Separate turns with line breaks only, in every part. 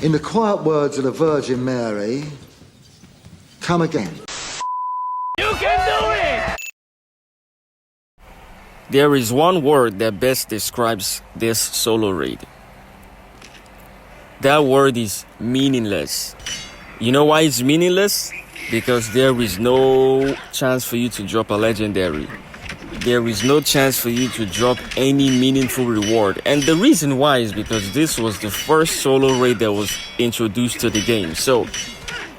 In the quiet words of the Virgin Mary, come again.
You can do it!
There is one word that best describes this solo raid. That word is meaningless. You know why it's meaningless? Because there is no chance for you to drop a legendary. There is no chance for you to drop any meaningful reward. And the reason why is because this was the first solo raid that was introduced to the game. So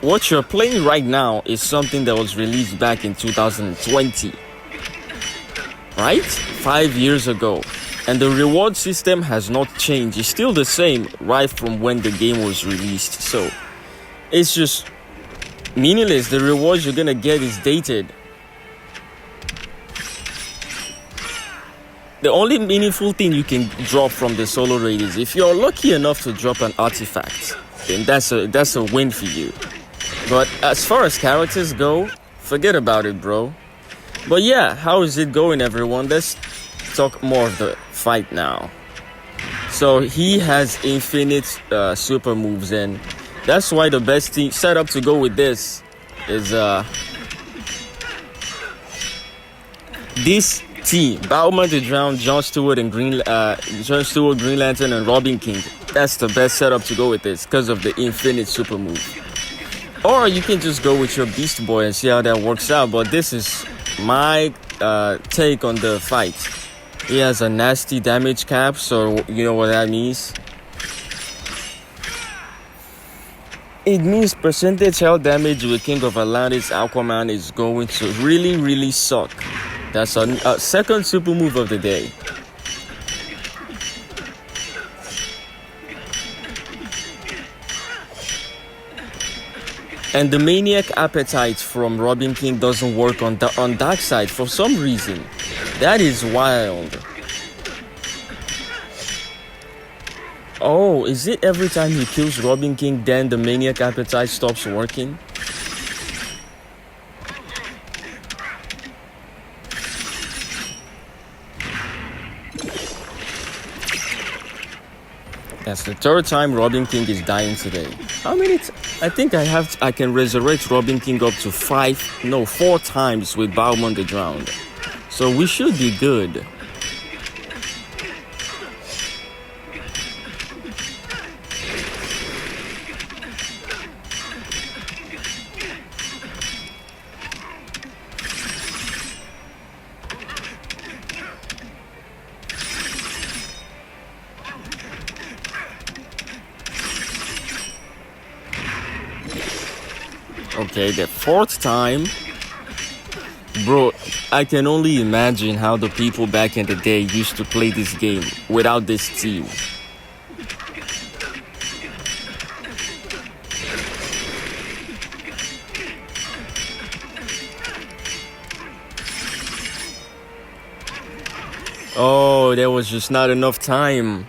what you're playing right now is something that was released back in 2020. Right? 5 years ago. And the reward system has not changed. It's still the same right from when the game was released. So it's just meaningless. The rewards you're gonna get is dated. The only meaningful thing you can drop from the solo raid is if you're lucky enough to drop an artifact, then that's a win for you. But as far as characters go, forget about it, bro. But yeah, how is it going, everyone? Let's talk more of the fight now. So he has infinite super moves, and that's why the best team setup to go with this is this team: Bowman to Drown, John Stewart, Green Lantern, and Robin King. That's the best setup to go with this because of the infinite super move. Or you can just go with your Beast Boy and see how that works out. But this is my take on the fight. He has a nasty damage cap, so you know what that means. It means percentage health damage with King of Atlantis Aquaman is going to really, really suck. That's a second super move of the day. And the Maniac Appetite from Robin King doesn't work on Darkseid for some reason. That is wild. Oh, is it every time he kills Robin King then the Maniac Appetite stops working? That's the third time Robin King is dying today. How many? I think I can resurrect Robin King up to 4 times with Bowman the Drowned. So we should be good. Okay, the fourth time. Bro, I can only imagine how the people back in the day used to play this game without this team. Oh, there was just not enough time.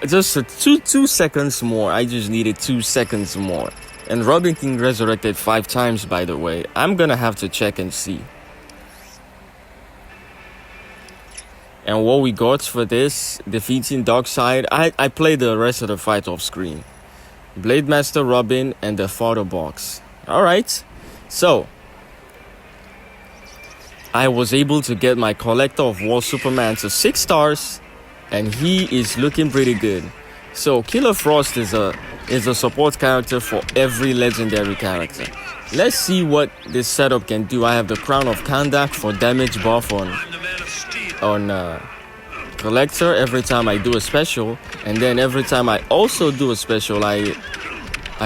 Just 2 seconds more. I just needed 2 seconds more. And Robin King resurrected 5 times, by the way. I'm gonna have to check and see. And what we got for this, defeating Darkseid, I played the rest of the fight off screen. Blade Master Robin and the Father Box. Alright, so I was able to get my Collector of War Superman to 6 stars. And he is looking pretty good. So Killer Frost is a support character for every legendary character. Let's see what this setup can do. I have the Crown of Kandak for damage buff on Collector every time I do a special, and then every time I also do a special, I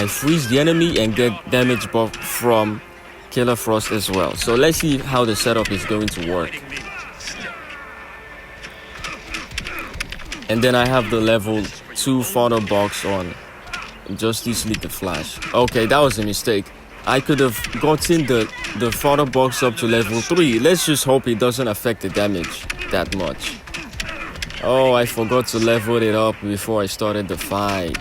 freeze the enemy and get damage buff from Killer Frost as well. So let's see how the setup is going to work. And then I have the level 2 Father Box on Justice League the Flash. Okay, that was a mistake. I could have gotten the Father Box up to level 3. Let's just hope it doesn't affect the damage that much. Oh, I forgot to level it up before I started the fight.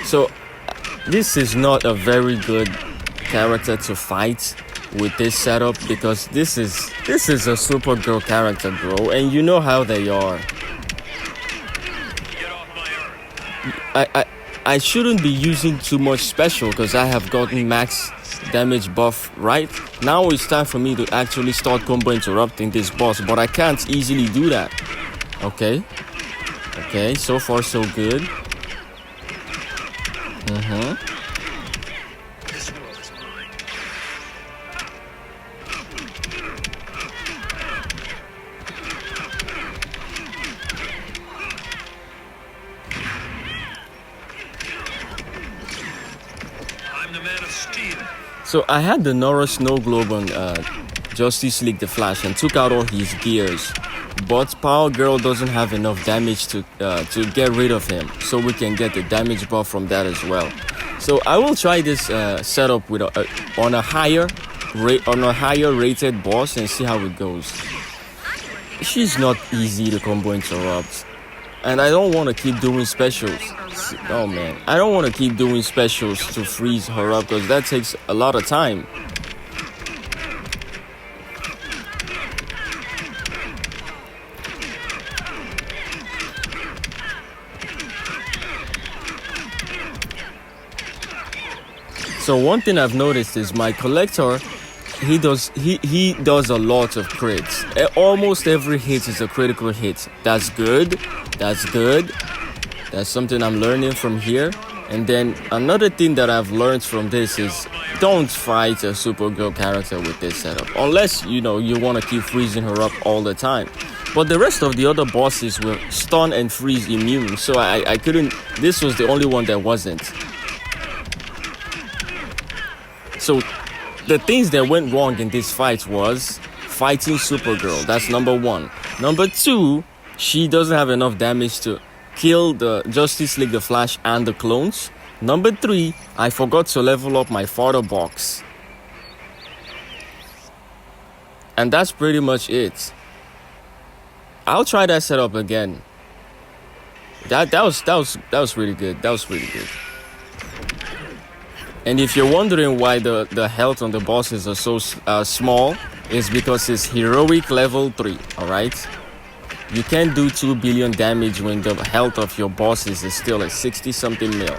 So, this is not a very good character to fight. with this setup because this is a Supergirl character, bro, and you know how they are. I shouldn't be using too much special because I have gotten max damage buff right. Now it's time for me to actually start combo interrupting this boss, but I can't easily do that. Okay, so far so good. So I had the Nora Snow Globe on Justice League the Flash and took out all his gears, but Power Girl doesn't have enough damage to get rid of him, so we can get the damage buff from that as well. So I will try this setup with on a higher rated boss and see how it goes. She's not easy to combo interrupt, and I don't want to keep doing specials. Oh man, I don't want to keep doing specials to freeze her up because that takes a lot of time. So one thing I've noticed is my collector, he does a lot of crits. Almost every hit is a critical hit. That's good. That's something I'm learning from here. And then another thing that I've learned from this is don't fight a Supergirl character with this setup. Unless, you want to keep freezing her up all the time. But the rest of the other bosses were stun and freeze immune. So I couldn't, this was the only one that wasn't. So the things that went wrong in this fight was fighting Supergirl. That's number one. Number two, she doesn't have enough damage to kill the Justice League, the Flash, and the clones. Number three, I forgot to level up my fodder box. And that's pretty much it. I'll try that setup again. That was really good. That was really good. And if you're wondering why the health on the bosses are so small, it's because it's heroic level 3, alright? You can't do 2 billion damage when the health of your bosses is still at 60 something mil.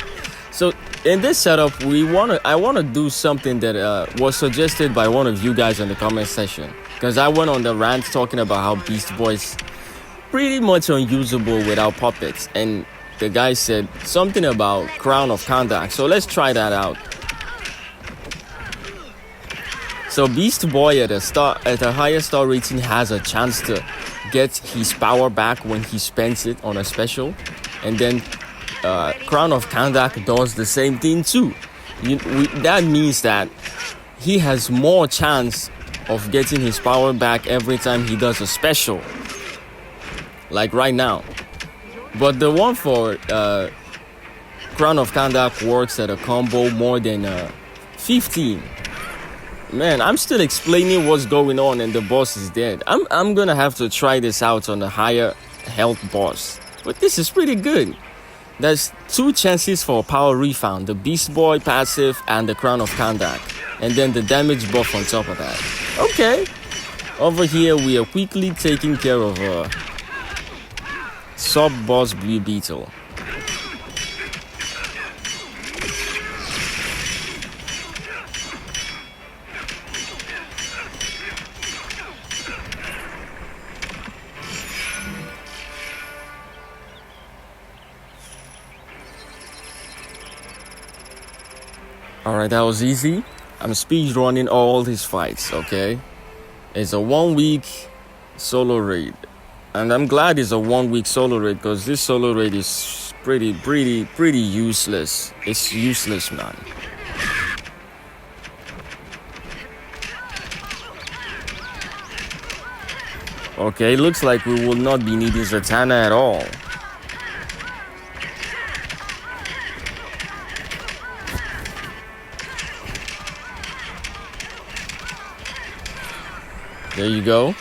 So in this setup, I wanna do something that was suggested by one of you guys in the comment section. Because I went on the rant talking about how Beast Boy's pretty much unusable without puppets. And the guy said something about Crown of Kandak. So let's try that out. So Beast Boy at a higher star rating has a chance to get his power back when he spends it on a special, and then Crown of Kandak does the same thing too. That means that he has more chance of getting his power back every time he does a special, like right now. But the one for Crown of Kandak works at a combo more than 15. Man, I'm still explaining what's going on and the boss is dead. I'm gonna have to try this out on a higher health boss. But this is pretty good. There's 2 chances for power refound. The Beast Boy passive and the Crown of Kandak. And then the damage buff on top of that. Okay. Over here we are quickly taking care of sub-boss Blue Beetle. Alright, that was easy. I'm speed running all these fights, okay? It's a 1 week solo raid. And I'm glad it's a 1 week solo raid because this solo raid is pretty useless. It's useless, man. Okay, looks like we will not be needing Zatanna at all. There you go.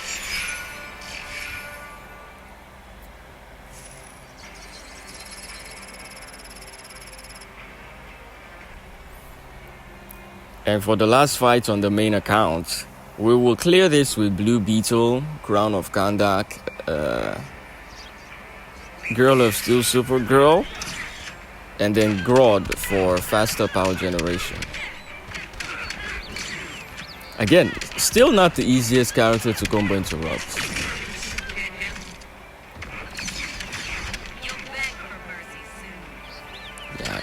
And for the last fight on the main account, we will clear this with Blue Beetle, Crown of Kandak, Girl of Steel Supergirl, and then Grodd for faster power generation. Again, still not the easiest character to combo interrupt. Yeah.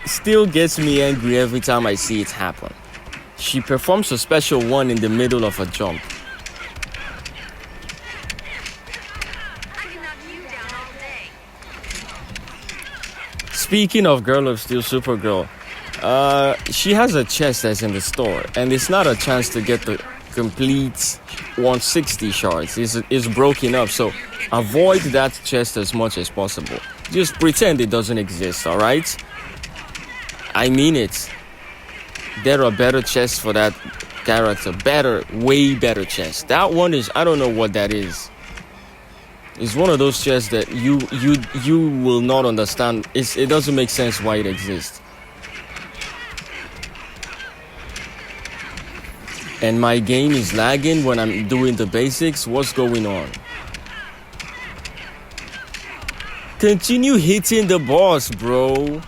Still gets me angry every time I see it happen. She performs a special one in the middle of a jump. Speaking of Girl of Steel Supergirl, she has a chest that's in the store, and it's not a chance to get the complete 160 shards. It's broken up, so avoid that chest as much as possible. Just pretend it doesn't exist, alright? I mean it. There are better chests for that character. Better, way better chests. That one is, I don't know what that is. It's one of those chests that you will not understand. It doesn't make sense why it exists. And my game is lagging when I'm doing the basics. What's going on? Continue hitting the boss, bro.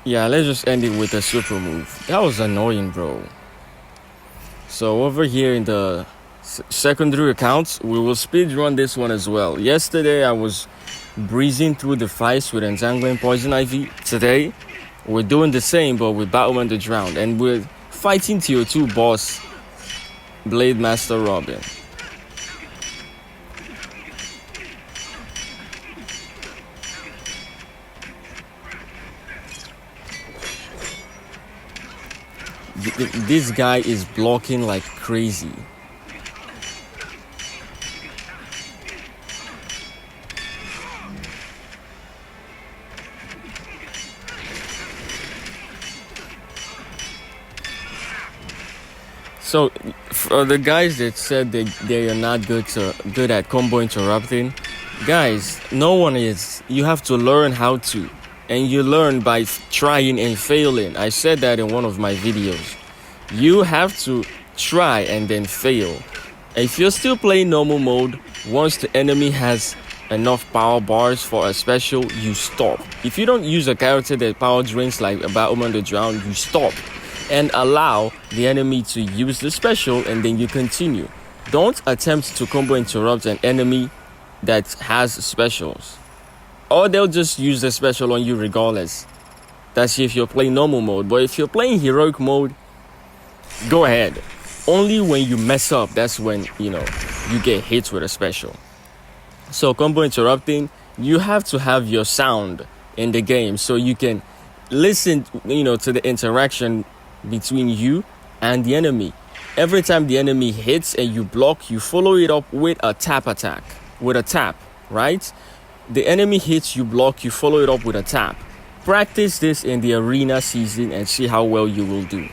Yeah, let's just end it with a super move. That was annoying, bro. So over here in the secondary accounts, we will speed run this one as well. Yesterday, I was breezing through the fights with Entangling Poison Ivy. Today, we're doing the same, but with Batwoman the Drowned. And we're fighting Tier 2 boss, Blade Master Robin. This guy is blocking like crazy. So, for the guys that said they are not good at combo interrupting, guys, no one is. You have to learn how to. And you learn by trying and failing. I said that in one of my videos. You have to try and then fail. If you're still playing normal mode, once the enemy has enough power bars for a special, you stop. If you don't use a character that power drains like a Batwoman the Drowned, you stop and allow the enemy to use the special, and then you continue. Don't attempt to combo interrupt an enemy that has specials, or they'll just use the special on you regardless. That's if you're playing normal mode. But if you're playing heroic mode, go ahead. Only when you mess up, that's when, you get hit with a special. So combo interrupting, you have to have your sound in the game so you can listen, to the interaction between you and the enemy. Every time the enemy hits and you block, you follow it up with a tap attack. With a tap, right? The enemy hits, you block, you follow it up with a tap. Practice this in the arena season and see how well you will do.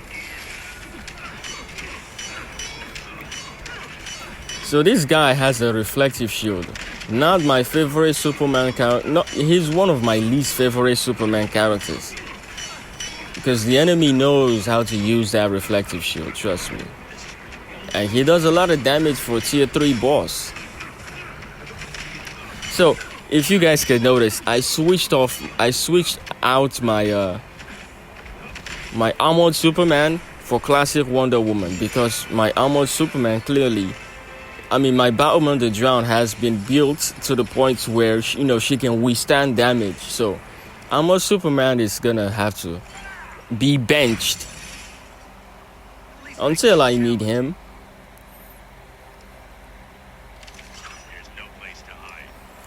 So this guy has a reflective shield. Not my favorite Superman character. No, he's one of my least favorite Superman characters. Because the enemy knows how to use that reflective shield, trust me. And he does a lot of damage for tier 3 boss. So, if you guys can notice, I switched out my my armored Superman for classic Wonder Woman, because my armored Superman my Batwoman the Drowned has been built to the point where she can withstand damage. So armored Superman is gonna have to be benched until I need him.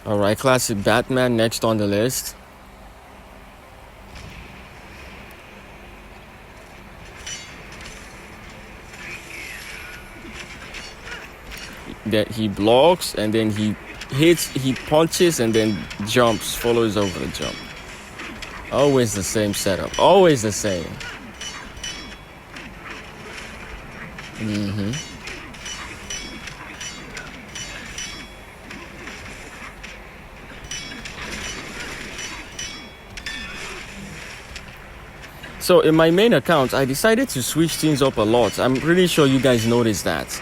Alright, classic Batman next on the list. that he blocks, and then he hits, he punches, and then jumps, follows over the jump. Always the same setup, always the same. So in my main account, I decided to switch things up a lot. I'm pretty sure you guys noticed that.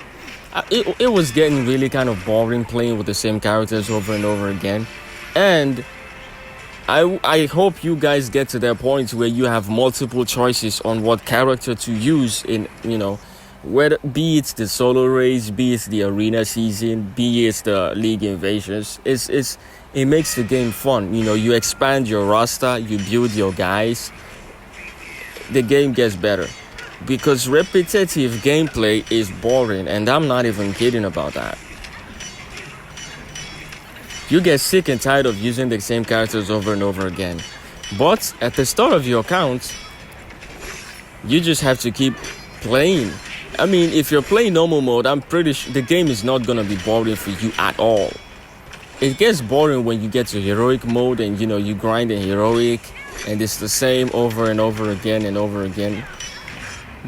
It was getting really kind of boring playing with the same characters over and over again. And I hope you guys get to that point where you have multiple choices on what character to use in, you know, whether be it the solo race, be it the arena season, be it the league invasions. It makes the game fun. You know, you expand your roster, you build your guys. The game gets better, because repetitive gameplay is boring, and I'm not even kidding about that. You get sick and tired of using the same characters over and over again. But at the start of your account, you just have to keep playing. I mean, if you're playing normal mode, I'm pretty sure the game is not gonna be boring for you at all. It gets boring when you get to heroic mode and, you know, you grind in heroic, and it's the same over and over again and over again.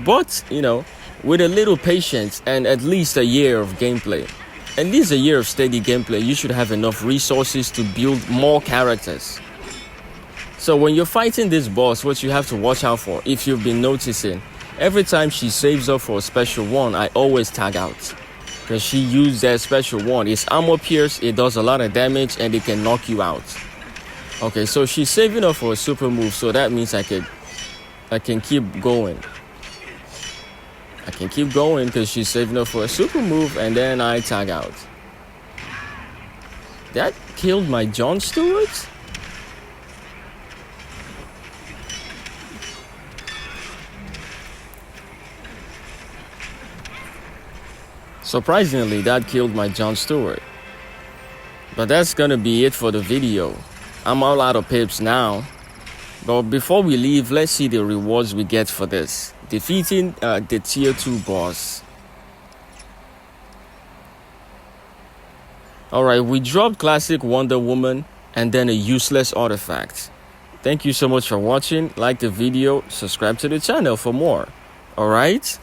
But, you know, with a little patience and at least a year of gameplay, at least a year of steady gameplay, you should have enough resources to build more characters. So when you're fighting this boss, what you have to watch out for, if you've been noticing, every time she saves up for a special one, I always tag out. Because she used that special one. It's armor pierce, it does a lot of damage, and it can knock you out. Okay, so she's saving up for a super move, so that means I can keep going. I can keep going because she's saving up for a super move, and then I tag out. That killed my Jon Stewart? Surprisingly, that killed my Jon Stewart. But that's gonna be it for the video. I'm all out of pips now. But before we leave, let's see the rewards we get for this. Defeating the tier 2 boss. Alright, we dropped classic Wonder Woman and then a useless artifact. Thank you so much for watching. Like the video, subscribe to the channel for more. Alright?